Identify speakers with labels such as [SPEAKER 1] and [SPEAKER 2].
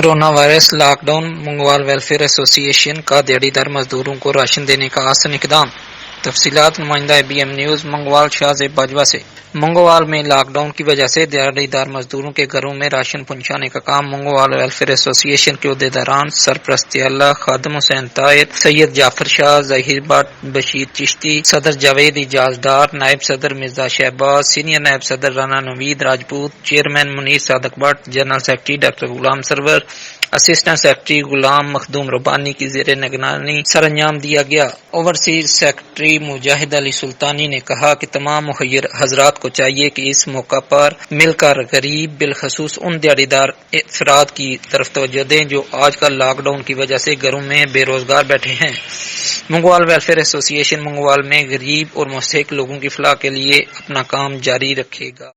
[SPEAKER 1] Corona virus lockdown, Mangowal welfare association کا دیہڑی دار مزدوروں کو راشن دینے کا آسن اقدام۔ تفصیلات نمائندہ بی ایم نیوز منگووال شاہ زیب باجوہ سے۔ منگووال میں لاک ڈاؤن کی وجہ سے دیہڑی دار مزدوروں کے گھروں میں راشن پہنچانے کا کام منگووال ویلفیئر ایسوسی ایشن کے عہدیداران سرپرست اعلیٰ خادم حسین طاہر، سید جعفر شاہ، ظہیر بٹ، بشیر چشتی، صدر جاوید اجاز ڈار، نائب صدر مرزا شہباز، سینئر نائب صدر Rana Naveed Rajput, chairman Munir Sadiq Butt, general secretary doctor Ghulam Sarwar, assistant secretary Ghulam مخدوم ربانی کی زیر نگرانی سر انجام دیا گیا۔ اوورسیز سیکرٹری مجاہد علی سلطانی نے کہا کہ تمام مخیر حضرات کو چاہیے کہ اس موقع پر مل کر غریب بالخصوص ان دیہڑی دار افراد کی طرف توجہ دیں جو آج کل لاک ڈاؤن کی وجہ سے گھروں میں بے روزگار بیٹھے ہیں۔ منگووال ویلفیئر ایسوسی ایشن منگووال میں غریب اور مستحق لوگوں کی فلاح کے لیے اپنا کام جاری رکھے گا۔